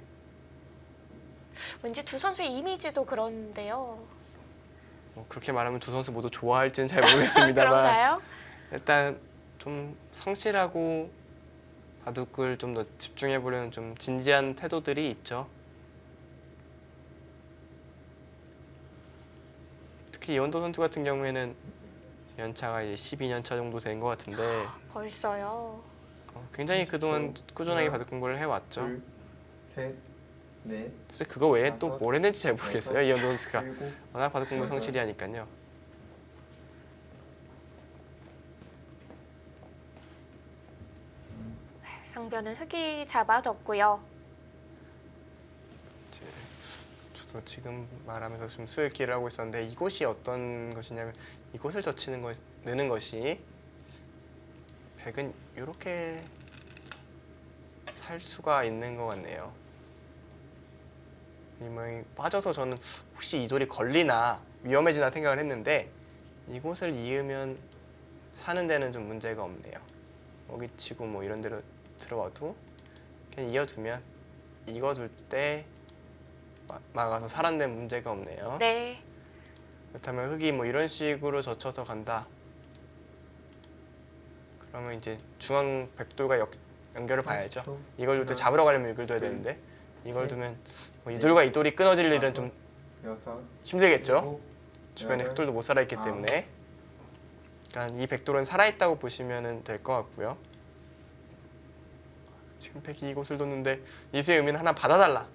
왠지 두 선수의 이미지도 그런데요. 뭐 그렇게 말하면 두 선수 모두 좋아할지는 잘 모르겠습니다만 그런가요? 일단 좀 성실하고 바둑을 좀 더 집중해 보려는 좀 진지한 태도들이 있죠. 특히 이원도 선수 같은 경우에는 연차가 이제 12년 차 정도 된 것 같은데 벌써요. 굉장히 그동안 30초. 꾸준하게 하나, 바둑 공부를 해왔죠. 둘, 셋, 넷, 사실 그거 외에 또 다섯, 뭘 했는지 잘 모르겠어요. 여섯, 이원도 선수가 일곱, 워낙 바둑 공부 여덟. 성실히 하니까요. 상변은 흑이 잡아뒀고요. 이제 저도 지금 말하면서 좀 수읽기를 하고 있었는데 이곳이 어떤 것이냐면 이곳을 젖히는 것, 느는 것이 백은 이렇게 살 수가 있는 것 같네요. 이 모양이 빠져서 저는 혹시 이 돌이 걸리나 위험해지나 생각을 했는데 이곳을 이으면 사는 데는 좀 문제가 없네요. 여기 치고 뭐 이런 데로 들어와도 그냥 이어두면 이거 둘 때 막아서 살아는 데는 문제가 없네요. 네. 그렇다면 흑이 뭐 이런 식으로 젖혀서 간다. 그러면 이제 중앙 백돌과 연결을 봐야죠. 30초. 이걸 둘 때 하나, 잡으러 가려면 이걸 둬야 둘, 되는데 이걸 셋, 두면 뭐 이 돌과 이 돌이 끊어질 일은 다섯, 좀 여섯, 힘들겠죠. 일곱, 주변에 여덟, 흑돌도 못 살아있기 아홉. 때문에 그러니까 이 백돌은 살아있다고 보시면 될 것 같고요. 지금 백이 이곳을 뒀는데 이수의 의미는 하나 받아달라.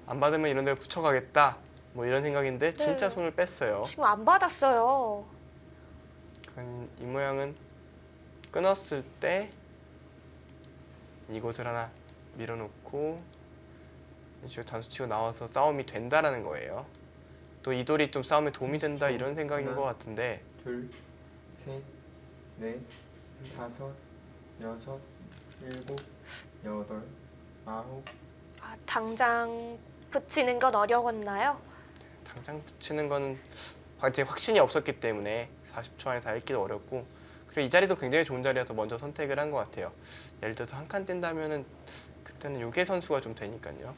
안 받으면 이런 데를 붙여가겠다. 뭐 이런 생각인데 진짜 네. 손을 뺐어요. 지금 안 받았어요. 그러니까 이 모양은 끊었을 때 이곳을 하나 밀어놓고 이쪽 단수치고 나와서 싸움이 된다라는 거예요. 또 이 돌이 좀 싸움에 도움이 된다 이런 생각인 하나. 것 같은데 둘, 셋, 넷, 다섯, 여섯, 일곱, 여덟, 아홉. 아, 당장 붙이는 건 어려웠나요? 당장 붙이는 거는 아직 확신이 없었기 때문에 40초 안에 다 읽기도 어렵고 그리고 이 자리도 굉장히 좋은 자리여서 먼저 선택을 한 것 같아요. 예를 들어서 한 칸 뗀다면은 그때는 요괴 선수가 좀 되니까요.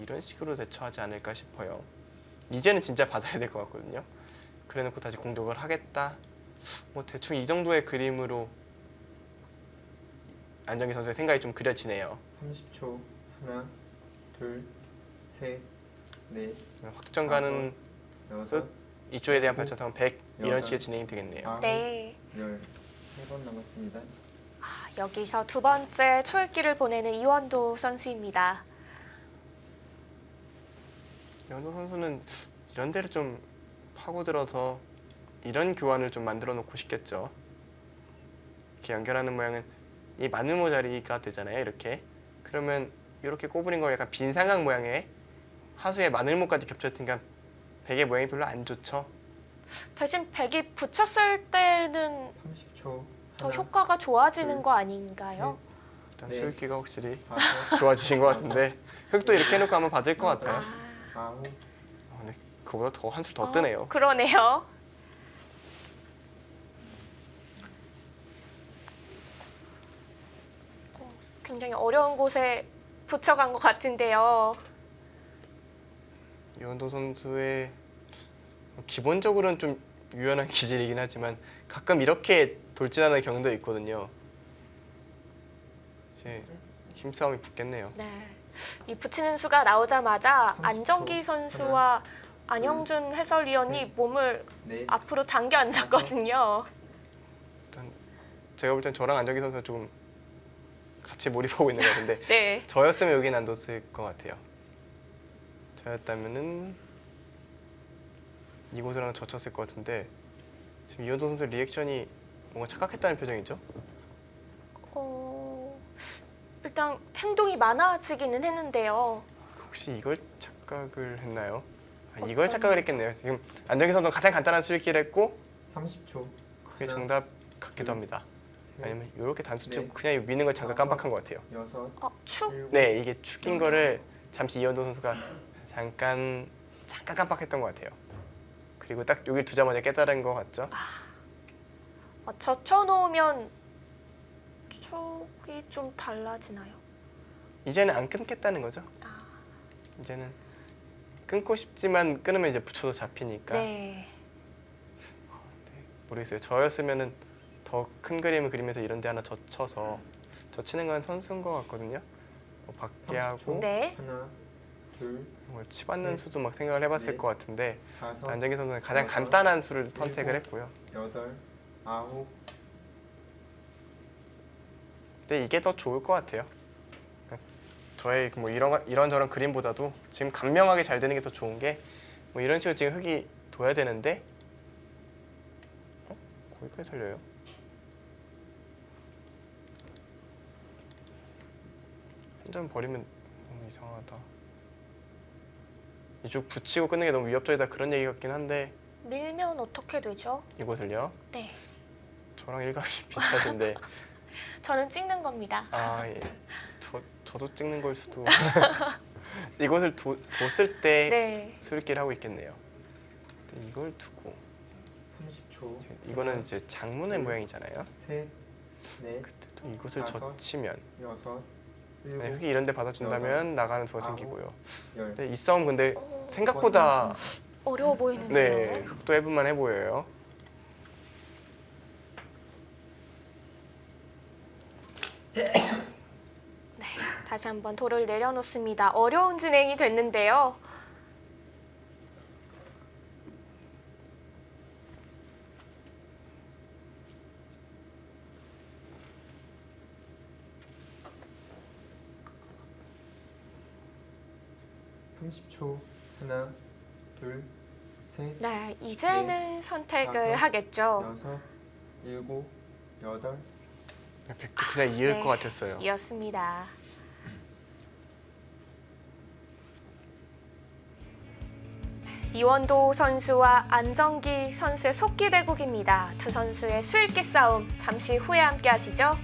이런 식으로 대처하지 않을까 싶어요. 이제는 진짜 받아야 될 것 같거든요. 그래놓고 다시 공격을 하겠다. 뭐 대충 이 정도의 그림으로 안정기 선수의 생각이 좀 그려지네요. 30초. 하나, 둘, 셋, 넷, 확정가는 여섯, 2조에 대한 발전성은 100 이런 여덟, 식의 진행이 되겠네요. 아홉, 네. 열. 3번 남았습니다. 여기서 두 번째 초읽기를 보내는 이원도 선수입니다. 이원도 선수는 이런 데를 좀 파고들어서 이런 교환을 좀 만들어 놓고 싶겠죠. 이렇게 연결하는 모양은 이 마늘모 자리가 되잖아요. 이렇게. 그러면 이렇게 꼬부린 거 약간 빈 삼각 모양의 하수에 마늘모까지 겹쳐있으니까 베개 모양이 별로 안 좋죠. 대신 백이 붙였을 때는 30초. 더 효과가 좋아지는 거 아닌가요? 일단 네. 수읽기가 확실히 다섯, 좋아지신 것 같은데 흙도 이렇게 해놓고 한번 받을 것 같아요. 아홉, 근데 그거보다 더 한 술 더 뜨네요. 그러네요. 굉장히 어려운 곳에 붙여간 것 같은데요. 이원도 선수의 기본적으로는 좀 유연한 기질이긴 하지만 가끔 이렇게 돌진하는 경우도 있거든요. 이제 힘싸움이 붙겠네요. 네. 이 붙이는 수가 나오자마자 30초. 안정기 선수와 안영준 해설위원이 몸을 넷, 앞으로 당겨 앉았거든요. 일단 제가 볼 땐 저랑 안정기 선수가 조금 같이 몰입하고 있는 것 같은데 네. 저였으면 여기는 안 뒀을 것 같아요. 저였다면은 이곳을 하나 젖혔을 것 같은데 지금 이원도 선수 리액션이 뭔가 착각했다는 표정이죠? 일단 행동이 많아지기는 했는데요. 혹시 이걸 착각을 했나요? 이걸 착각을 했겠네요. 지금 안정기 선수 가장 간단한 수익기를 했고 30초. 그게 정답 같기도 합니다. 셋, 아니면 이렇게 단수축 네. 그냥 미는 걸 잠깐 깜빡한 것 같아요. 여섯, 축? 일곱, 네, 이게 축인 거를 잠시 이원도 선수가 잠깐 깜빡했던 것 같아요. 그리고 딱 여기 두자마자 깨달은 것 같죠? 젖혀놓으면 축이 좀 달라지나요? 이제는 안 끊겠다는 거죠. 이제는 끊고 싶지만 끊으면 이제 붙여도 잡히니까. 네. 모르겠어요. 저였으면은 더 큰 그림을 그리면서 이런 데 하나 젖혀서 젖히는 건 선수인 것 같거든요. 밖에 30초. 하고 네. 하나, 둘, 뭘 치받는 셋, 수도 막 생각을 해봤을 넷, 것 같은데 다섯, 안정기 선수는 가장 여섯, 간단한 수를 선택을 일곱. 했고요. 여덟, 아홉, 근데 이게 더 좋을 것 같아요. 저의 뭐 이런저런 그림보다도 지금 간명하게 잘 되는 게 더 좋은 게 뭐 이런 식으로 지금 흙이 둬야 되는데 거기까지 살려요? 한 점 버리면 너무 이상하다. 이쪽 붙이고 끊는 게 너무 위협적이다 그런 얘기 같긴 한데 밀면 어떻게 되죠? 이곳을요? 네. 저랑 일감이 비슷하신데 저는 찍는 겁니다. 아 예. 저도 찍는 걸 수도 이곳을 뒀을 때 네. 수익기를 하고 있겠네요. 근데 이걸 두고 30초. 이거는 이제 장문의 모양이잖아요. 셋, 넷, 그때 또 이곳을 다섯, 젖히면 여섯, 네, 일곱, 흙이 이런 데 받아준다면 여덟, 나가는 수가 아홉, 생기고요. 열. 근데 이 싸움 근데 생각보다 어려워 보이는데요. 네 흙도 해볼만 해 보여요. 다시 한번 돌을 내려놓습니다. 어려운 진행이 됐는데요. (30초) 하나, 둘, 셋, 네, 이제는 선택을 다섯, 하겠죠. 여섯, 일곱, 여덟. 백도 그냥 이을 네. 것 같았어요. 이었습니다. 이원도 선수와 안정기 선수의 속기 대국입니다. 두 선수의 수읽기 싸움 잠시 후에 함께 하시죠.